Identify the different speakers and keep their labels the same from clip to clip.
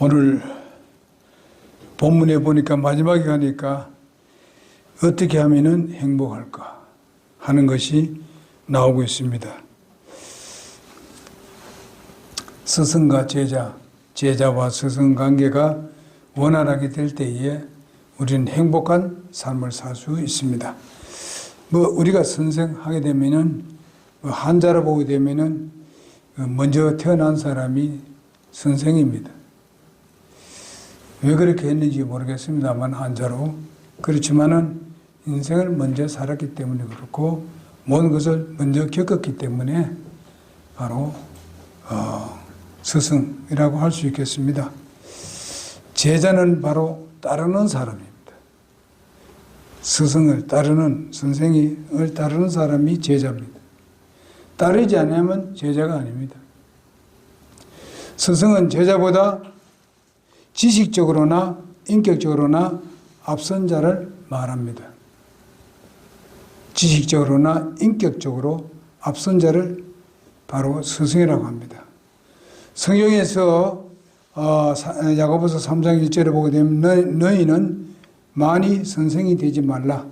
Speaker 1: 오늘 본문에 보니까 마지막에 가니까 어떻게 하면 행복할까 하는 것이 나오고 있습니다. 스승과 제자, 제자와 스승 관계가 원활하게 될 때에 우리는 행복한 삶을 살 수 있습니다. 우리가 선생하게 되면은, 한자로 보게 되면은, 먼저 태어난 사람이 선생입니다. 왜 그렇게 했는지 모르겠습니다만, 한자로. 그렇지만은, 인생을 먼저 살았기 때문에 그렇고, 모든 것을 먼저 겪었기 때문에, 바로, 스승이라고 할 수 있겠습니다. 제자는 바로 따르는 사람입니다. 스승을 따르는, 선생을 따르는 사람이 제자입니다. 따르지 않으면 제자가 아닙니다. 스승은 제자보다 지식적으로나 인격적으로나 앞선 자를 말합니다. 지식적으로나 인격적으로 앞선 자를 바로 스승이라고 합니다. 성경에서 야고보서 3장 1절에 보게 되면 너희는 많이 선생이 되지 말라.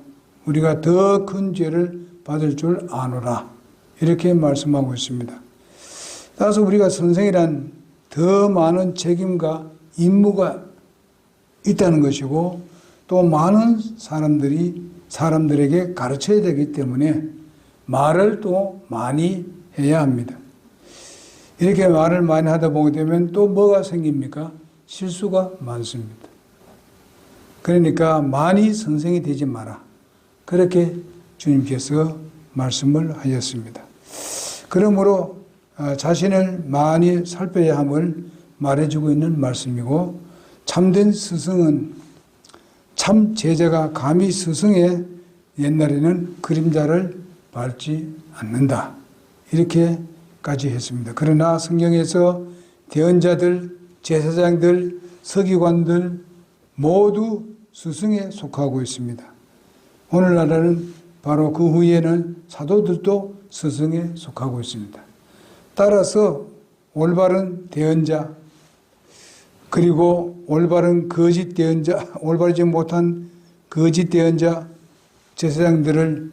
Speaker 1: 우리가 더 큰 죄를 받을 줄 아노라. 이렇게 말씀하고 있습니다. 따라서 우리가 선생이란 더 많은 책임과 임무가 있다는 것이고 또 많은 사람들에게 가르쳐야 되기 때문에 말을 또 많이 해야 합니다. 이렇게 말을 많이 하다 보게 되면 또 뭐가 생깁니까? 실수가 많습니다. 그러니까 많이 선생이 되지 마라. 그렇게 주님께서 말씀을 하셨습니다. 그러므로 자신을 많이 살펴야 함을 말해주고 있는 말씀이고 참된 스승은 참 제자가 감히 스승의 옛날에는 그림자를 밟지 않는다. 이렇게까지 했습니다. 그러나 성경에서 대언자들, 제사장들, 서기관들 모두 스승에 속하고 있습니다. 오늘날에는 바로 그 후에는 사도들도 스승에 속하고 있습니다. 따라서 올바른 대언자 그리고 올바른 거짓 대언자, 올바르지 못한 거짓 대언자, 제사장들을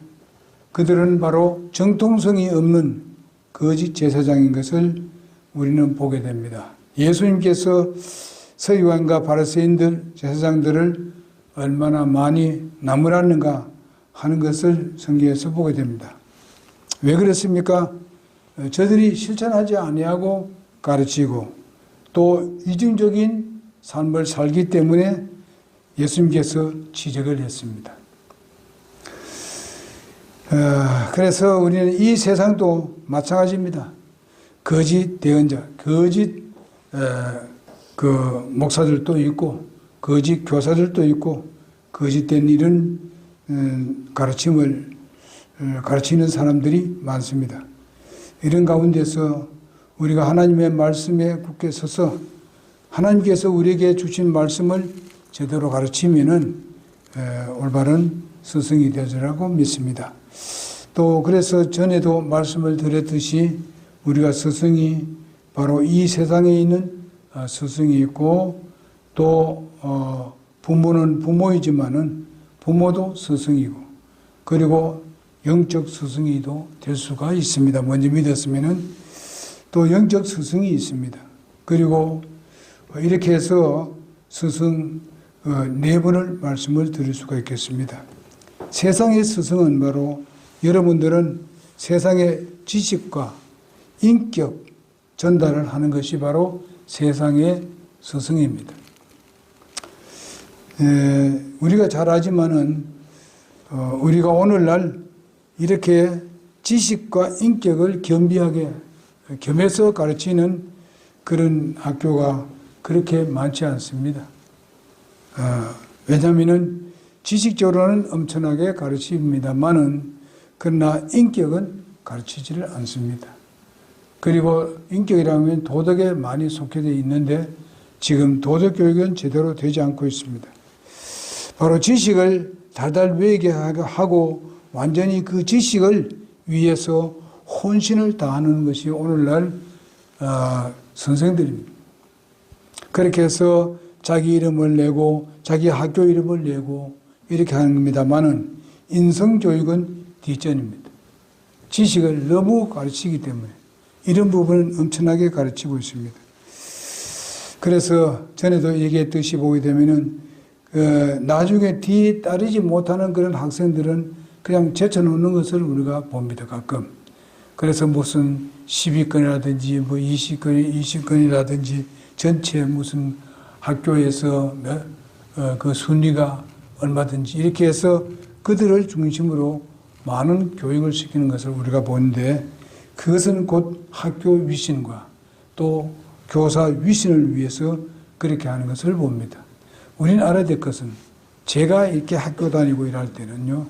Speaker 1: 그들은 바로 정통성이 없는 거짓 제사장인 것을 우리는 보게 됩니다. 예수님께서 서기관과 바리새인들, 제사장들을 얼마나 많이 나무랐는가 하는 것을 성경에서 보게 됩니다. 왜 그렇습니까? 저들이 실천하지 아니하고 가르치고 또 이중적인 삶을 살기 때문에 예수님께서 지적을 했습니다. 그래서 우리는 이 세상도 마찬가지입니다. 거짓 대언자, 거짓 목사들도 있고 거짓 교사들도 있고 거짓된 이런 가르침을 가르치는 사람들이 많습니다. 이런 가운데서 우리가 하나님의 말씀에 굳게 서서 하나님께서 우리에게 주신 말씀을 제대로 가르치면은 올바른 스승이 되리라고 믿습니다. 또 그래서 전에도 말씀을 드렸듯이 우리가 스승이 바로 이 세상에 있는 스승이 있고 또 부모는 부모이지만은 부모도 스승이고 그리고 영적 스승이도 될 수가 있습니다. 먼저 믿었으면은 또 영적 스승이 있습니다. 그리고 이렇게 해서 스승 네 번을 말씀을 드릴 수가 있겠습니다. 세상의 스승은 바로 여러분들은 세상의 지식과 인격 전달을 하는 것이 바로 세상의 스승입니다. 우리가 잘 알지만은 우리가 오늘날 이렇게 지식과 인격을 겸비하게 겸해서 가르치는 그런 학교가 그렇게 많지 않습니다. 왜냐하면 지식적으로는 엄청나게 가르칩니다만은 그러나 인격은 가르치지를 않습니다. 그리고 인격이라면 도덕에 많이 속해져 있는데 지금 도덕교육은 제대로 되지 않고 있습니다. 바로 지식을 달달 외우게 하고 완전히 그 지식을 위해서 혼신을 다하는 것이 오늘날 선생들입니다. 그렇게 해서 자기 이름을 내고 자기 학교 이름을 내고 이렇게 하는 겁니다만은 인성교육은 뒷전입니다. 지식을 너무 가르치기 때문에 이런 부분은 엄청나게 가르치고 있습니다. 그래서 전에도 얘기했듯이 보게 되면은 나중에 뒤에 따르지 못하는 그런 학생들은 그냥 제쳐놓는 것을 우리가 봅니다. 가끔. 그래서 무슨 10위권이라든지 뭐 20권이라든지 전체 무슨 학교에서 그 순위가 얼마든지 이렇게 해서 그들을 중심으로 많은 교육을 시키는 것을 우리가 보는데 그것은 곧 학교 위신과 또 교사 위신을 위해서 그렇게 하는 것을 봅니다. 우리는 알아야 될 것은 제가 이렇게 학교 다니고 일할 때는요,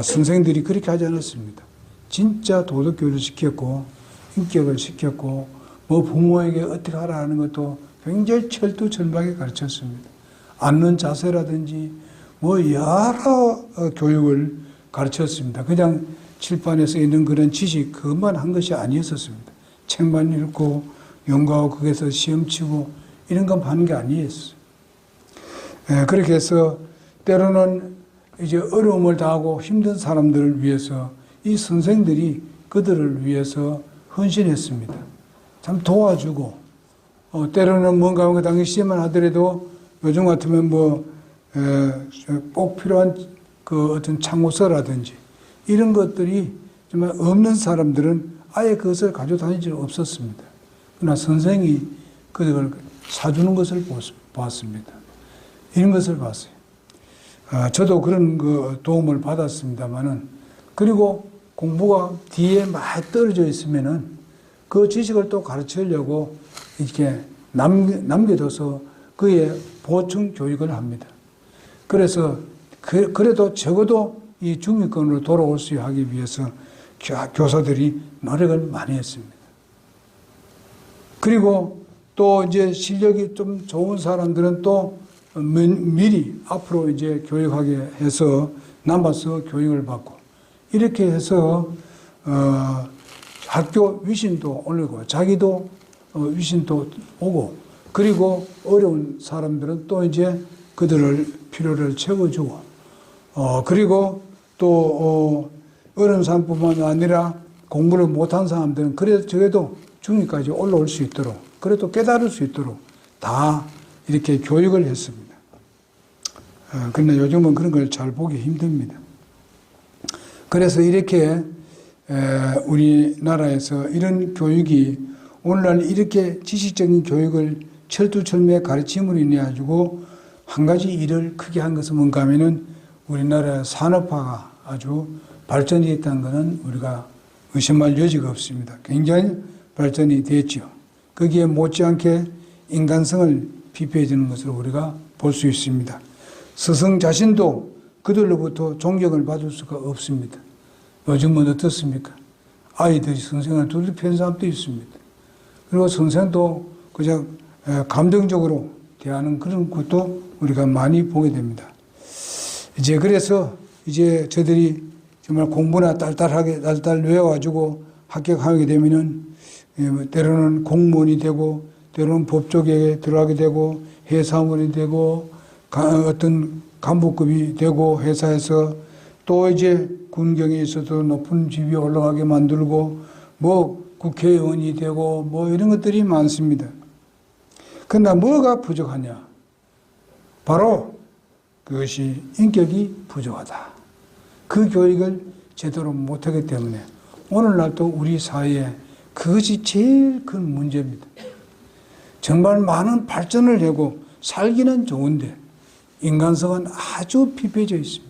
Speaker 1: 선생님들이 그렇게 하지 않았습니다. 진짜 도덕교육을 시켰고, 인격을 시켰고, 뭐 부모에게 어떻게 하라는 것도 굉장히 철두철미하게 가르쳤습니다. 앉는 자세라든지 뭐 여러 교육을 가르쳤습니다. 그냥 칠판에 있는 그런 지식 그것만 한 것이 아니었었습니다. 책만 읽고 연구하고 거기서 시험 치고 이런 건 하는 게 아니었어요. 그렇게 해서 때로는 이제 어려움을 당하고 힘든 사람들을 위해서 이 선생들이 그들을 위해서 헌신했습니다. 참 도와주고 때로는 뭔가 당연히 시험만 하더라도 요즘 같으면 꼭 필요한 그 어떤 참고서라든지 이런 것들이 정말 없는 사람들은 아예 그것을 가지고 다닐 줄 없었습니다. 그러나 선생이 그걸 사주는 것을 보았습니다. 이런 것을 봤어요. 저도 그런 그 도움을 받았습니다만은 그리고 공부가 뒤에 많이 떨어져 있으면은 그 지식을 또 가르치려고 이렇게 남겨둬서 그의 보충 교육을 합니다. 그래서 그래도 적어도 이 중위권으로 돌아올 수 하기 위해서 교사들이 노력을 많이 했습니다. 그리고 또 이제 실력이 좀 좋은 사람들은 또 미리 앞으로 이제 교육하게 해서 남아서 교육을 받고 이렇게 해서 학교 위신도 올리고 자기도 위신도 오고 그리고 어려운 사람들은 또 이제 그들을 필요를 채워주고 그리고 또 어려운 사람뿐만 아니라 공부를 못한 사람들은 그래도 저래도 중위까지 올라올 수 있도록 그래도 깨달을 수 있도록 다 이렇게 교육을 했습니다. 그러나 요즘은 그런 걸 잘 보기 힘듭니다. 그래서 이렇게 우리나라에서 이런 교육이 오늘날 이렇게 지식적인 교육을 철두철미하게 가르침으로 인해 가지고 한 가지 일을 크게 한 것은 뭔가 하면은 우리나라 산업화가 아주 발전이 됐다는 것은 우리가 의심할 여지가 없습니다. 굉장히 발전이 됐죠. 거기에 못지않게 인간성을 피폐해 주는 것을 우리가 볼 수 있습니다. 스승 자신도 그들로부터 존경을 받을 수가 없습니다. 요즘은 어떻습니까? 아이들이 선생을 두렵히는 사람도 있습니다. 그리고 선생도 그냥 감정적으로 대하는 그런 것도 우리가 많이 보게 됩니다. 이제 그래서 이제 저들이 정말 공부나 딸딸 외워가지고 합격하게 되면은 때로는 공무원이 되고 때로는 법조계에 들어가게 되고 회사원이 되고 어떤 간부급이 되고 회사에서 또 이제 군경에 있어서 높은 지위에 올라가게 만들고 뭐 국회의원이 되고 뭐 이런 것들이 많습니다. 그러나 뭐가 부족하냐? 바로 그것이 인격이 부족하다. 그 교육을 제대로 못하기 때문에 오늘날도 우리 사회에 그것이 제일 큰 문제입니다. 정말 많은 발전을 하고 살기는 좋은데 인간성은 아주 피폐해져 있습니다.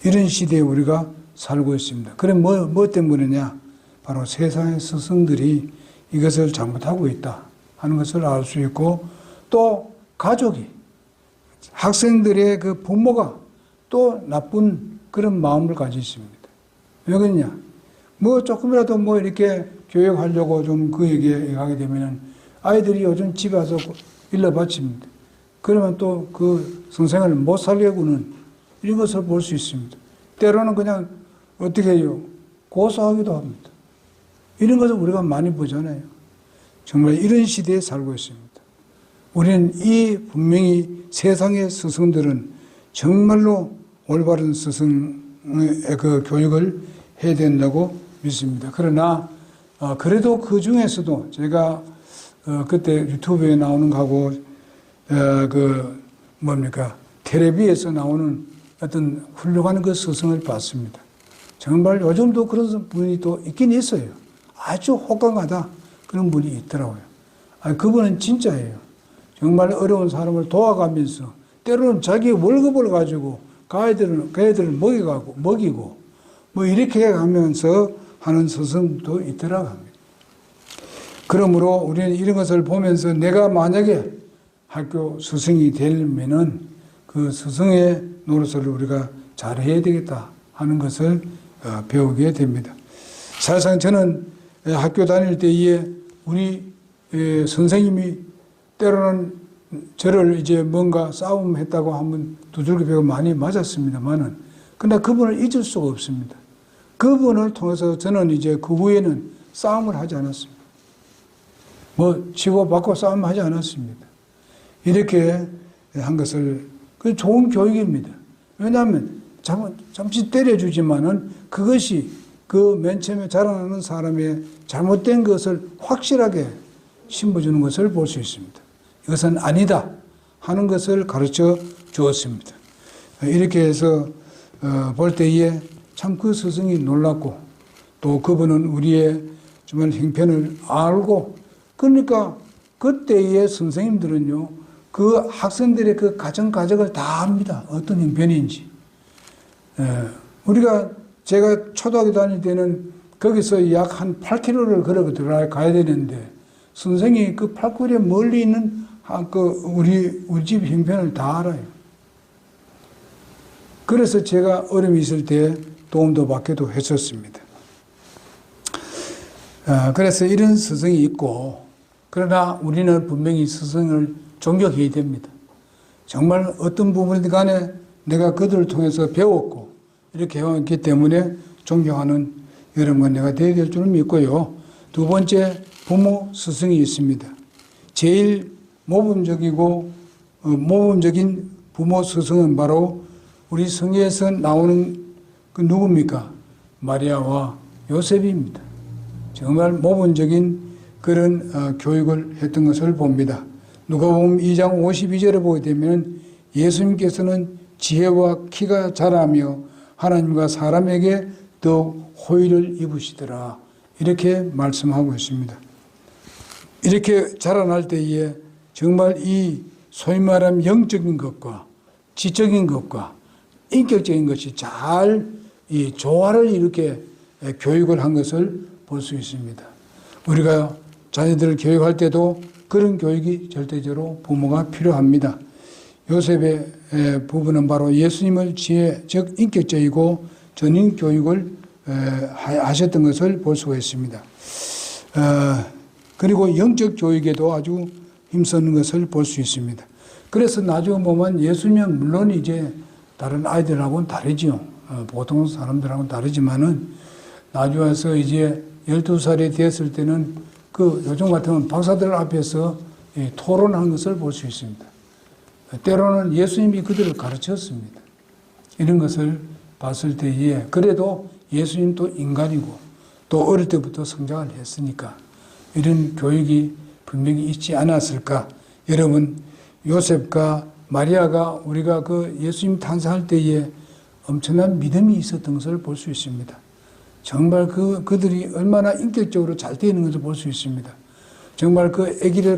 Speaker 1: 이런 시대에 우리가 살고 있습니다. 그래 뭐 때문이냐? 바로 세상의 스승들이 이것을 잘못하고 있다 하는 것을 알 수 있고 또 가족이 학생들의 그 부모가 또 나쁜 그런 마음을 가지고 있습니다. 왜 그러냐? 뭐 조금이라도 뭐 이렇게 교육하려고 좀 그에게 하게 되면은 아이들이 요즘 집에 와서 일러 바칩니다. 그러면 또 그 선생을 못 살려고는 이런 것을 볼 수 있습니다. 때로는 그냥 어떻게 해요? 고소하기도 합니다. 이런 것을 우리가 많이 보잖아요. 정말 이런 시대에 살고 있습니다. 우리는 분명히 세상의 스승들은 정말로 올바른 스승의 그 교육을 해야 된다고 믿습니다. 그러나 그래도 그 중에서도 제가 그때 유튜브에 나오는 거하고 텔레비에서 나오는 어떤 훌륭한 그 스승을 봤습니다. 정말 요즘도 그런 분이 또 있긴 있어요. 아주 호강하다 그런 분이 있더라고요. 그분은 진짜예요. 정말 어려운 사람을 도와가면서 때로는 자기 월급을 가지고 그 애들을 먹이고 뭐 이렇게 하면서 하는 스승도 있더라고 합니다. 그러므로 우리는 이런 것을 보면서 내가 만약에 학교 스승이 되려면은 그 스승의 노릇을 우리가 잘해야 되겠다 하는 것을 배우게 됩니다. 사실상 저는 학교 다닐 때에 우리 선생님이 때로는 저를 이제 뭔가 싸움했다고 한번 두들겨 배고 많이 맞았습니다만은 그러나 그분을 잊을 수가 없습니다. 그분을 통해서 저는 이제 그 후에는 싸움을 하지 않았습니다. 뭐 치고받고 싸움하지 않았습니다. 이렇게 한 것을 그 좋은 교육입니다. 왜냐하면 잠시 때려주지만은 그것이 그 맨 처음에 자라나는 사람의 잘못된 것을 확실하게 심어주는 것을 볼 수 있습니다. 이것은 아니다 하는 것을 가르쳐 주었습니다. 이렇게 해서 볼 때에 참 그 스승이 놀랐고 또 그분은 우리의 정말 형편을 알고 그러니까 그때의 선생님들은요 그 학생들의 그 가정을 다 압니다. 어떤 형편인지. 제가 초등학교 다닐 때는 거기서 약 한 8km를 걸어 들어가야 되는데 선생님이 그 8km 멀리 있는 우리 집 형편을 다 알아요. 그래서 제가 어려움이 있을 때 도움도 받기도 했었습니다. 그래서 이런 스승이 있고 그러나 우리는 분명히 스승을 존경해야 됩니다. 정말 어떤 부분이든 간에 내가 그들을 통해서 배웠고 이렇게 해왔기 때문에 존경하는 여러분과 내가 되어야 될 줄은 믿고요. 두 번째 부모 스승이 있습니다. 제일 모범적인 부모 스승은 바로 우리 성경에서 나오는 그 누굽니까? 마리아와 요셉입니다. 정말 모범적인 그런 교육을 했던 것을 봅니다. 누가복음 2장 52절에 보게 되면 예수님께서는 지혜와 키가 자라며 하나님과 사람에게 더욱 호의를 입으시더라. 이렇게 말씀하고 있습니다. 이렇게 자라날 때에 정말 이 소위 말하면 영적인 것과 지적인 것과 인격적인 것이 잘 이 조화를 이렇게 교육을 한 것을 볼 수 있습니다. 우리가 자녀들을 교육할 때도 그런 교육이 절대적으로 부모가 필요합니다. 요셉의 부분은 바로 예수님을 지혜, 즉 인격적이고 전인 교육을 하셨던 것을 볼 수가 있습니다. 그리고 영적 교육에도 아주 힘쓰는 것을 볼 수 있습니다. 그래서 나중에 보면 예수님은 물론 이제 다른 아이들하고는 다르죠. 보통 사람들하고는 다르지만은 나중에 와서 이제 12살이 되었을 때는 그 요즘 같으면 박사들 앞에서 토론하는 것을 볼 수 있습니다. 때로는 예수님이 그들을 가르쳤습니다. 이런 것을 봤을 때에 그래도 예수님도 인간이고 또 어릴 때부터 성장을 했으니까 이런 교육이 분명히 있지 않았을까. 여러분 요셉과 마리아가 우리가 그 예수님 탄생할 때에 엄청난 믿음이 있었던 것을 볼 수 있습니다. 정말 그들이 얼마나 인격적으로 잘 되어 있는 것을 볼 수 있습니다. 정말 그 아기를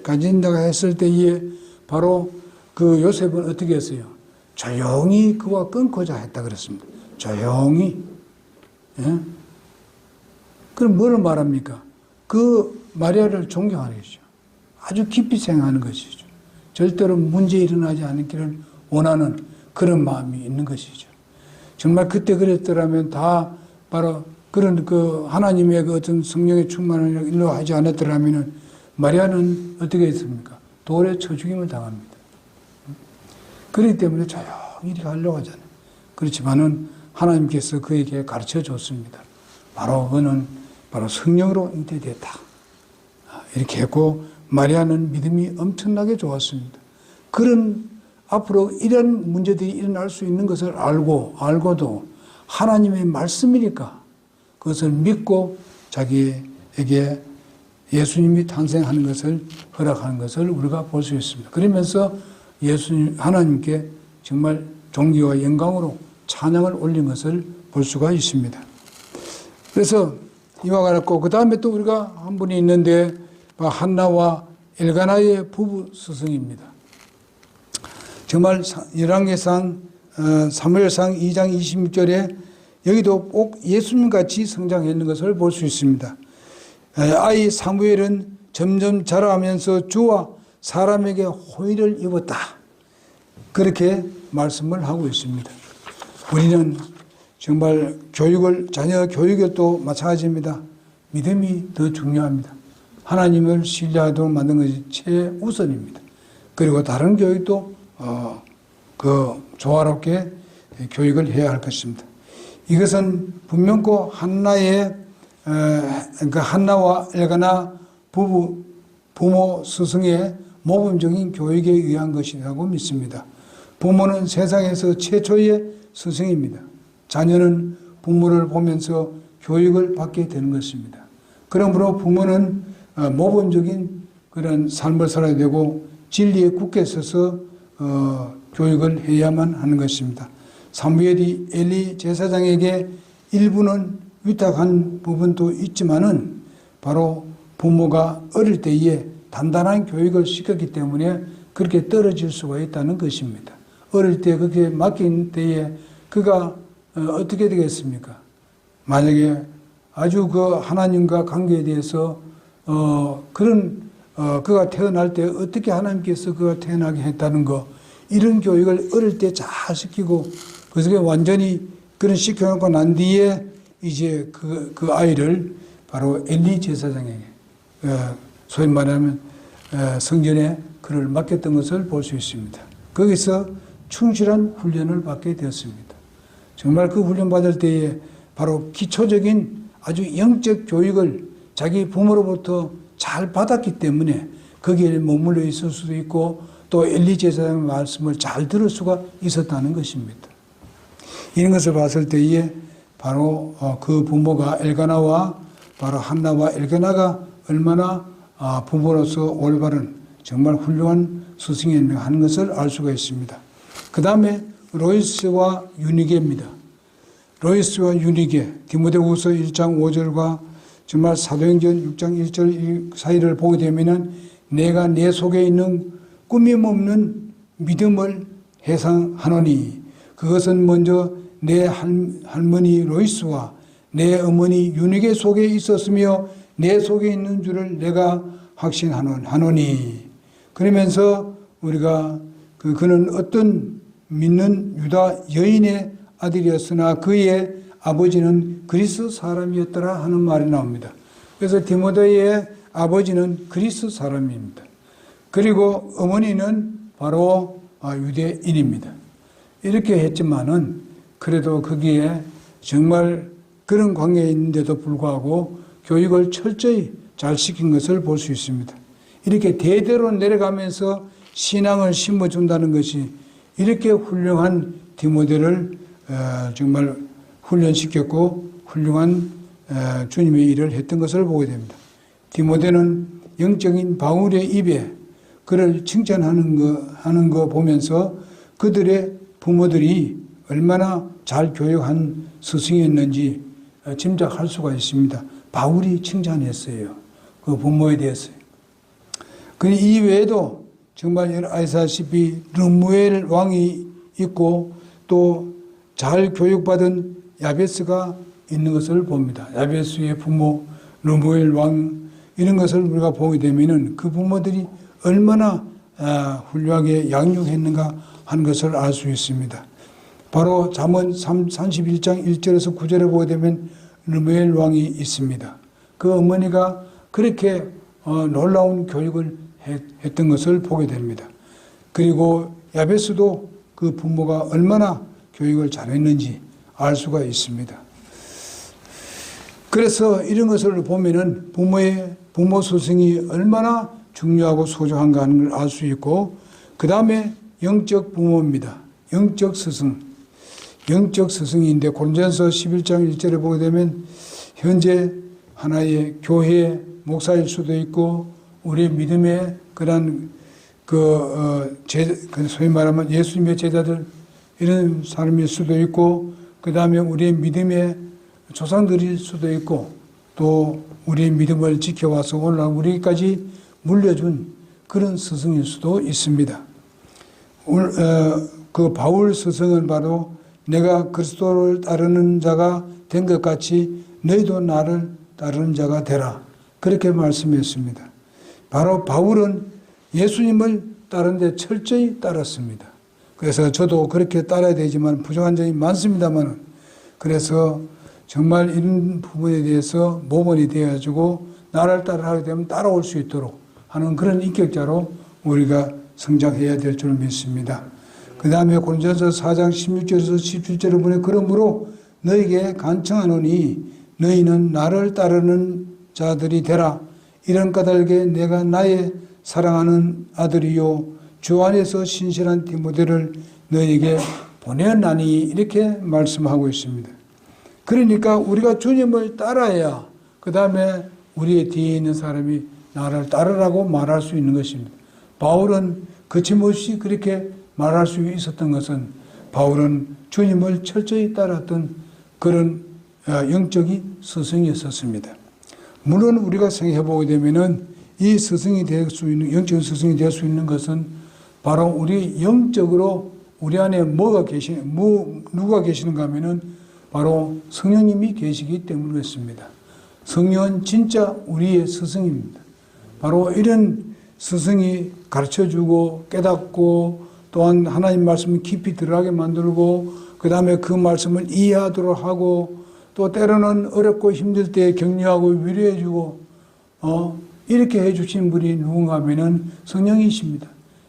Speaker 1: 가진다고 했을 때에 바로 그 요셉은 어떻게 했어요? 조용히 그와 끊고자 했다 그랬습니다. 조용히. 예? 그럼 뭐를 말합니까? 그 마리아를 존경하는 것이죠. 아주 깊이 생각하는 것이죠. 절대로 문제 일어나지 않기를 원하는 그런 마음이 있는 것이죠. 정말 그때 그랬더라면 다 바로 그런 그 하나님의 그 어떤 성령의 충만을 일로 하지 않았더라면 마리아는 어떻게 했습니까? 돌에 쳐 죽임을 당합니다. 그렇기 때문에 조용히 이렇게 하려고 하잖아요. 그렇지만은 하나님께서 그에게 가르쳐 줬습니다. 바로 그는 바로 성령으로 잉태되었다. 이렇게 했고 마리아는 믿음이 엄청나게 좋았습니다. 그런 앞으로 이런 문제들이 일어날 수 있는 것을 알고도 하나님의 말씀이니까 그것을 믿고 자기에게 예수님이 탄생하는 것을 허락하는 것을 우리가 볼 수 있습니다. 그러면서 하나님께 정말 존귀와 영광으로 찬양을 올린 것을 볼 수가 있습니다. 그래서 이와 같고 그 다음에 또 우리가 한 분이 있는데 한나와 엘가나의 부부 스승입니다. 정말 열왕기상 사무엘상 2장 26절에 여기도 꼭 예수님같이 성장했는 것을 볼 수 있습니다. 아이 사무엘은 점점 자라면서 주와 사람에게 호의를 입었다. 그렇게 말씀을 하고 있습니다. 우리는 정말 자녀 교육에도 마찬가지입니다. 믿음이 더 중요합니다. 하나님을 신뢰하도록 만든 것이 최우선입니다. 그리고 다른 교육도 조화롭게 교육을 해야 할 것입니다. 이것은 분명코 한나와 엘가나 부모 스승의 모범적인 교육에 의한 것이라고 믿습니다. 부모는 세상에서 최초의 스승입니다. 자녀는 부모를 보면서 교육을 받게 되는 것입니다. 그러므로 부모는 모범적인 그런 삶을 살아야 되고 진리에 굳게 서서 교육을 해야만 하는 것입니다. 사무엘이 엘리 제사장에게 일부는 위탁한 부분도 있지만은 바로 부모가 어릴 때에 단단한 교육을 시켰기 때문에 그렇게 떨어질 수가 있다는 것입니다. 어릴 때 그렇게 맡긴 때에 그가 어떻게 되겠습니까? 만약에 아주 그 하나님과 관계에 대해서 그가 태어날 때 어떻게 하나님께서 그가 태어나게 했다는 거 이런 교육을 어릴 때 잘 시키고 그래서 완전히 그런 시켜놓고 난 뒤에 이제 그 아이를 바로 엘리 제사장에게 소위 말하면 성전에 그를 맡겼던 것을 볼 수 있습니다. 거기서 충실한 훈련을 받게 되었습니다. 정말 그 훈련 받을 때에 바로 기초적인 아주 영적 교육을 자기 부모로부터 잘 받았기 때문에 거기에 머물러 있을 수도 있고 또 엘리 제사장의 말씀을 잘 들을 수가 있었다는 것입니다. 이런 것을 봤을 때에 바로 그 부모가 엘가나와 바로 한나와 엘가나가 얼마나 부모로서 올바른 정말 훌륭한 스승이었는가 하는 것을 알 수가 있습니다. 그 다음에 로이스와 유니게입니다. 로이스와 유니게 디모데후서 1장 5절과 정말 사도행전 6장 1절 사이를 보게 되면은 내가 내 속에 있는 꾸밈없는 믿음을 해상하노니 그것은 먼저 내 할머니 로이스와 내 어머니 유니게 속에 있었으며 내 속에 있는 줄을 내가 확신하노니 그러면서 우리가 그는 어떤 믿는 유다 여인의 아들이었으나 그의 아버지는 그리스 사람이었더라 하는 말이 나옵니다. 그래서 디모데의 아버지는 그리스 사람입니다. 그리고 어머니는 바로 유대인입니다. 이렇게 했지만은 그래도 거기에 정말 그런 관계에 있는데도 불구하고 교육을 철저히 잘 시킨 것을 볼 수 있습니다. 이렇게 대대로 내려가면서 신앙을 심어준다는 것이 이렇게 훌륭한 디모데를 정말 훈련시켰고 훌륭한 주님의 일을 했던 것을 보게 됩니다. 디모데는 영적인 바울의 입에 그를 칭찬하는 거 보면서 그들의 부모들이 얼마나 잘 교육한 스승이었는지 짐작할 수가 있습니다. 바울이 칭찬했어요. 그 부모에 대해서. 그 이외에도 정말 아시다시피 르무엘 왕이 있고 또 잘 교육받은 야베스가 있는 것을 봅니다. 야베스의 부모 르무엘 왕 이런 것을 우리가 보게 되면은 그 부모들이 얼마나 훌륭하게 양육했는가 하는 것을 알 수 있습니다. 바로 잠언 31장 1절에서 9절에 보게 되면 르무엘 왕이 있습니다. 그 어머니가 그렇게 놀라운 교육을 했던 것을 보게 됩니다. 그리고 야베스도 그 부모가 얼마나 교육을 잘했는지 알 수가 있습니다. 그래서 이런 것을 보면은 부모 스승이 얼마나 중요하고 소중한가 하는 걸 알 수 있고, 그 다음에 영적 부모입니다. 영적 스승. 영적 스승인데 고린도전서 11장 1절에 보게 되면 현재 하나의 교회의 목사일 수도 있고 우리 믿음의 그런 소위 말하면 예수님의 제자들 이런 사람일 수도 있고 그 다음에 우리의 믿음의 조상들일 수도 있고 또 우리의 믿음을 지켜와서 오늘날 우리까지 물려준 그런 스승일 수도 있습니다. 그 바울 스승은 바로 내가 그리스도를 따르는 자가 된 것 같이 너희도 나를 따르는 자가 되라. 그렇게 말씀했습니다. 바로 바울은 예수님을 따르는데 철저히 따랐습니다. 그래서 저도 그렇게 따라야 되지만 부족한 점이 많습니다만 그래서 정말 이런 부분에 대해서 모범이 되어가지고 나를 따라하게 되면 따라올 수 있도록 하는 그런 인격자로 우리가 성장해야 될 줄 믿습니다. 그 다음에 고린도전서 4장 16절에서 17절을 보내 그러므로 너에게 간청하노니 너희는 나를 따르는 자들이 되라. 이런 까닭에 내가 나의 사랑하는 아들이요 주 안에서 신실한 디모데를 너희에게 보내었나니 이렇게 말씀하고 있습니다. 그러니까 우리가 주님을 따라야 그 다음에 우리의 뒤에 있는 사람이 나를 따르라고 말할 수 있는 것입니다. 바울은 거침없이 그렇게 말할 수 있었던 것은 바울은 주님을 철저히 따랐던 그런 영적인 스승이었습니다. 물론 우리가 생각해 보게 되면은 이 스승이 될 수 있는 영적인 스승이 될 수 있는 것은 바로 우리 영적으로 우리 안에 누가 계시는가 하면은 바로 성령님이 계시기 때문에 그렇습니다. 성령은 진짜 우리의 스승입니다. 바로 이런 스승이 가르쳐주고 깨닫고 또한 하나님 말씀을 깊이 들어가게 만들고 그 다음에 그 말씀을 이해하도록 하고 또 때로는 어렵고 힘들 때 격려하고 위로해주고 이렇게 해주신 분이 누군가 하면은 성령이십니다.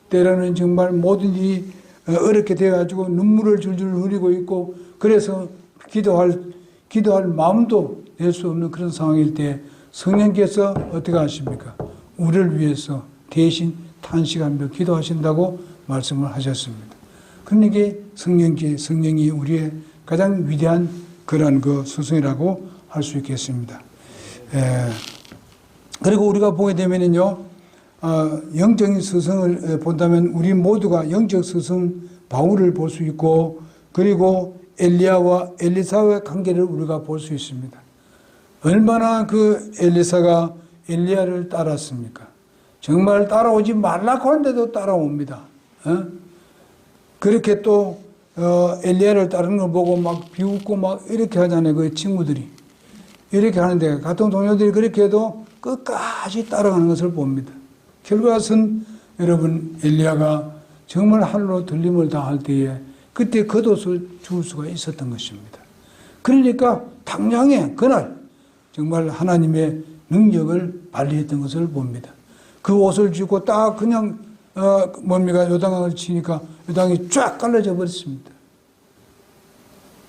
Speaker 1: 때로는 정말 모든 일이 어렵게 돼가지고 눈물을 줄줄 흘리고 있고 그래서 기도할 마음도 낼 수 없는 그런 상황일 때 성령께서 어떻게 하십니까? 우리를 위해서 대신 탄식하며 기도하신다고 말씀을 하셨습니다. 그러니까 성령이 우리의 가장 위대한 그런 그 스승이라고 할 수 있겠습니다. 그리고 우리가 보게 되면은요, 영적인 스승을 본다면 우리 모두가 영적 스승 바울을 볼 수 있고 그리고 엘리야와 엘리사의 관계를 우리가 볼 수 있습니다. 얼마나 그 엘리사가 엘리야를 따랐습니까? 정말 따라오지 말라고 하는데도 따라옵니다. 그렇게 또 엘리야를 따르는 걸 보고 막 비웃고 막 이렇게 하잖아요. 그 친구들이. 이렇게 하는데 같은 동료들이 그렇게 해도 끝까지 따라가는 것을 봅니다. 결과는 여러분 엘리야가 정말 하늘로 들림을 당할 때에 그때 겉옷을 주울 수가 있었던 것입니다. 그러니까 당장에 그날 정말 하나님의 능력을 발휘했던 것을 봅니다. 그 옷을 주고 딱 그냥 요단강을 치니까 요단강이 쫙 갈라져 버렸습니다.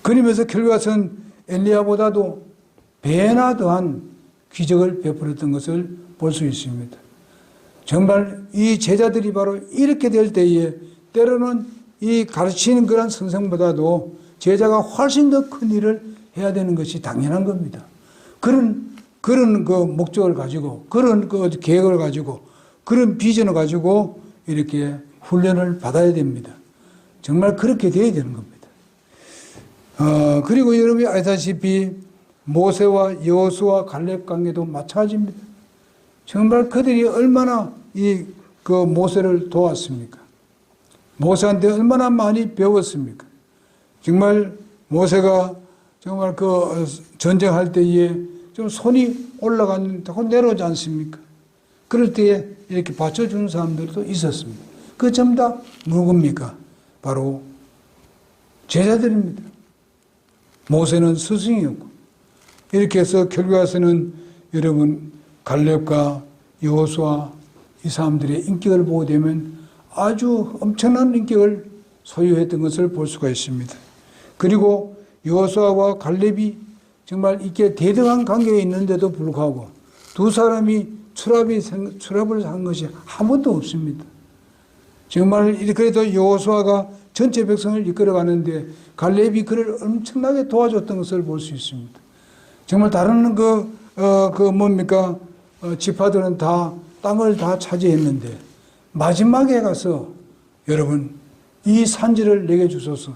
Speaker 1: 그러면서 결과는 엘리야보다도 배나 더한 기적을 베풀었던 것을 볼 수 있습니다. 정말 이 제자들이 바로 이렇게 될 때에 때로는 이 가르치는 그런 선생보다도 제자가 훨씬 더 큰 일을 해야 되는 것이 당연한 겁니다. 그런 그 목적을 가지고 그런 그 계획을 가지고 그런 비전을 가지고 이렇게 훈련을 받아야 됩니다. 정말 그렇게 돼야 되는 겁니다. 그리고 여러분이 아시다시피 모세와 여호수아 갈렙 관계도 마찬가지입니다. 정말 그들이 얼마나 그 모세를 도왔습니까? 모세한테 얼마나 많이 배웠습니까? 정말 모세가 정말 그 전쟁할 때에 좀 손이 올라갔는데 내려오지 않습니까? 그럴 때에 이렇게 받쳐주는 사람들도 있었습니다. 그 전부 다 누굽니까? 바로 제자들입니다. 모세는 스승이었고 이렇게 해서 결과에서는 여러분 갈렙과 여호수아 이 사람들의 인격을 보게 되면 아주 엄청난 인격을 소유했던 것을 볼 수가 있습니다. 그리고 여호수아와 갈렙이 정말 이렇게 대등한 관계에 있는데도 불구하고 두 사람이 출합을 한 것이 한 번도 없습니다. 정말 그래도 여호수아가 전체 백성을 이끌어가는데 갈렙이 그를 엄청나게 도와줬던 것을 볼 수 있습니다. 정말 다른 지파들은 다 땅을 다 차지했는데 마지막에 가서 여러분 이 산지를 내게 주소서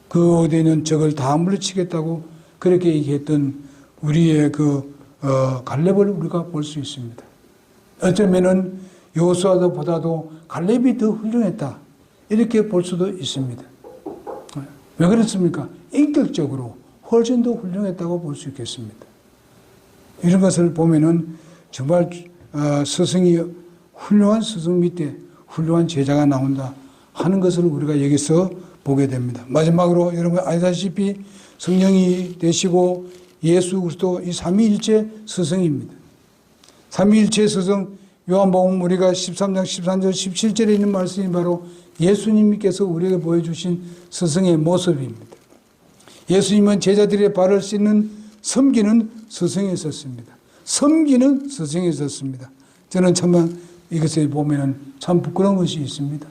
Speaker 1: 그 어디에 있는 적을 다 물리치겠다고 그렇게 얘기했던 우리의 갈렙을 우리가 볼 수 있습니다. 어쩌면은 여호수아보다도 갈렙이 더 훌륭했다 이렇게 볼 수도 있습니다. 왜 그렇습니까? 인격적으로 훨씬 더 훌륭했다고 볼 수 있겠습니다. 이런 것을 보면은 정말 스승이 훌륭한 스승 밑에 훌륭한 제자가 나온다 하는 것을 우리가 여기서 보게 됩니다. 마지막으로 여러분 아시다시피 성령이 되시고 예수 그리스도 이 삼위일체 스승입니다. 삼위일체 스승 요한복음 우리가 13장 13절 17절에 있는 말씀이 바로 예수님께서 우리에게 보여주신 스승의 모습입니다. 예수님은 제자들의 발을 씻는 섬기는 스승이 있었습니다. 섬기는 스승이 있었습니다. 저는 참만 이것을 보면 참 부끄러운 것이 있습니다.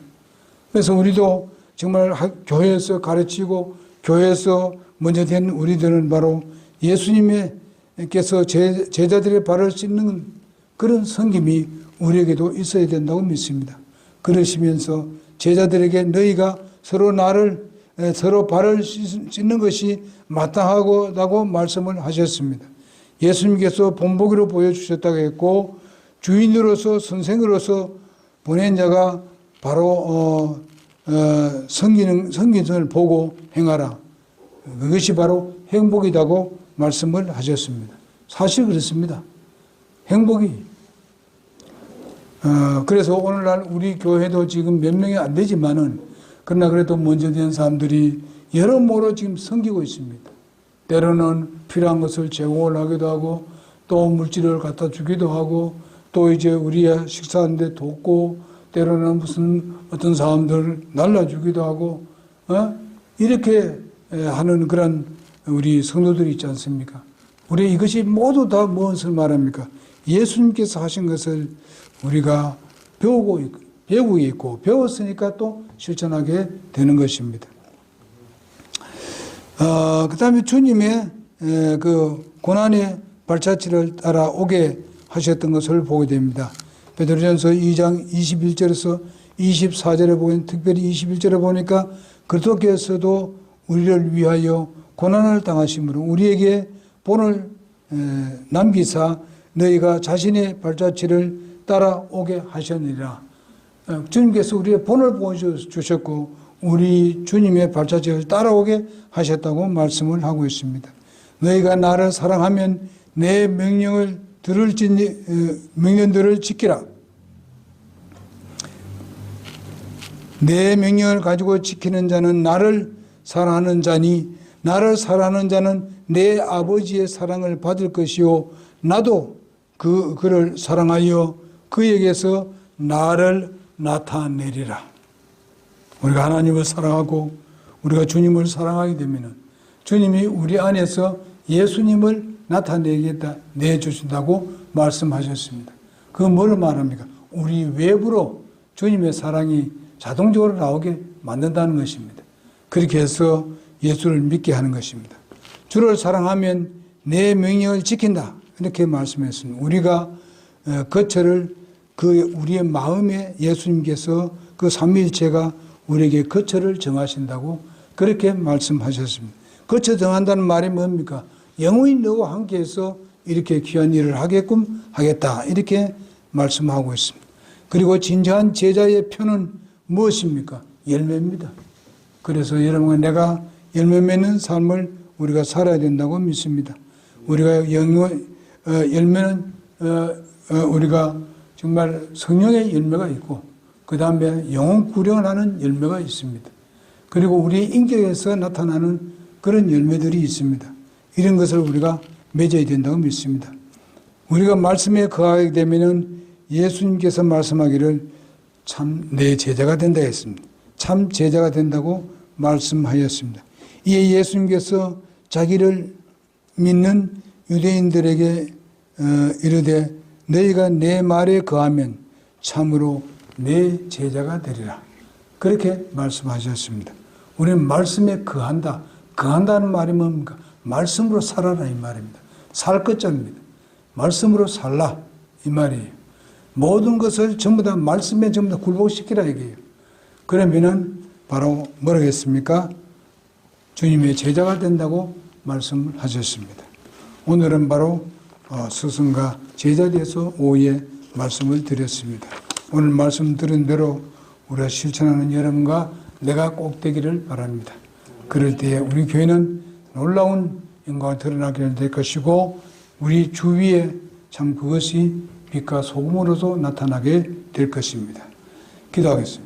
Speaker 1: 그래서 우리도 정말 교회에서 가르치고 교회에서 먼저 된 우리들은 바로 예수님께서 제자들의 발을 씻는 그런 섬김이 우리에게도 있어야 된다고 믿습니다. 그러시면서 제자들에게 너희가 서로 발을 씻는 것이 마땅하다고 말씀을 하셨습니다. 예수님께서 본보기로 보여주셨다고 했고 주인으로서 선생으로서 보낸 자가 바로 성gin을 보고 행하라. 그것이 바로 행복이라고 말씀을 하셨습니다. 사실 그렇습니다. 행복이 그래서 오늘날 우리 교회도 지금 몇 명이 안 되지만은 그러나 그래도 먼저 된 사람들이 여러모로 지금 섬기고 있습니다. 때로는 필요한 것을 제공을 하기도 하고 또 물질을 갖다 주기도 하고 또 이제 우리의 식사하는데 돕고 때로는 무슨 어떤 사람들을 날라주기도 하고 이렇게 하는 그런 우리 성도들이 있지 않습니까? 우리 이것이 모두 다 무엇을 말합니까? 예수님께서 하신 것을 우리가 배우고 있고 배웠으니까 또 실천하게 되는 것입니다. 그 다음에 주님의 그 고난의 발자취를 따라 오게 하셨던 것을 보게 됩니다. 베드로전서 2장 21절에서 24절에 보면 특별히 21절에 보니까 그리스도께서도 우리를 위하여 고난을 당하심으로 우리에게 본을 남기사 너희가 자신의 발자취를 따라오게 하셨느니라. 주님께서 우리의 본을 보여주셨고 우리 주님의 발자취를 따라오게 하셨다고 말씀을 하고 있습니다. 너희가 나를 사랑하면 내 명령들을 지키라. 내 명령을 가지고 지키는 자는 나를 사랑하는 자니 나를 사랑하는 자는 내 아버지의 사랑을 받을 것이요 나도 그를 사랑하여 그에게서 나를 나타내리라. 우리가 하나님을 사랑하고 우리가 주님을 사랑하게 되면 주님이 우리 안에서 예수님을 나타내겠다 내주신다고 말씀하셨습니다. 그건 뭘 말합니까? 우리 외부로 주님의 사랑이 자동적으로 나오게 만든다는 것입니다. 그렇게 해서 예수를 믿게 하는 것입니다. 주를 사랑하면 내 명령을 지킨다 이렇게 말씀했습니다. 우리가 우리의 마음에 예수님께서 그 삼위일체가 우리에게 거처를 정하신다고 그렇게 말씀하셨습니다. 거처 정한다는 말이 뭡니까? 영원히 너와 함께해서 이렇게 귀한 일을 하겠다 이렇게 말씀하고 있습니다. 그리고 진정한 제자의 표는 무엇입니까? 열매입니다. 그래서 여러분 내가 열매 맺는 삶을 우리가 살아야 된다고 믿습니다. 우리가 열매는 우리가 정말 성령의 열매가 있고 그 다음에 영혼 구령을 하는 열매가 있습니다. 그리고 우리 인격에서 나타나는 그런 열매들이 있습니다. 이런 것을 우리가 맺어야 된다고 믿습니다. 우리가 말씀에 거하게 되면은 예수님께서 말씀하기를 참 내 제자가 된다 했습니다. 참 제자가 된다고 말씀하였습니다. 이에 예수님께서 자기를 믿는 유대인들에게 이르되 너희가 내 말에 거하면 참으로 내 제자가 되리라. 그렇게 말씀하셨습니다. 우리는 말씀에 거한다. 거한다는 말이 뭡니까? 말씀으로 살아라 이 말입니다. 살 것자입니다. 말씀으로 살라 이 말이에요. 모든 것을 전부 다 말씀에 전부 다 굴복시키라 이게요. 그러면은 바로 뭐라고 했습니까? 주님의 제자가 된다고 말씀을 하셨습니다. 오늘은 바로 스승과 제자에 대해서 오후에 말씀을 드렸습니다. 오늘 말씀 들은 대로 우리가 실천하는 여러분과 내가 꼭 되기를 바랍니다. 그럴 때에 우리 교회는 놀라운 영광을 드러나게 될 것이고 우리 주위에 참 그것이 빛과 소금으로도 나타나게 될 것입니다. 기도하겠습니다.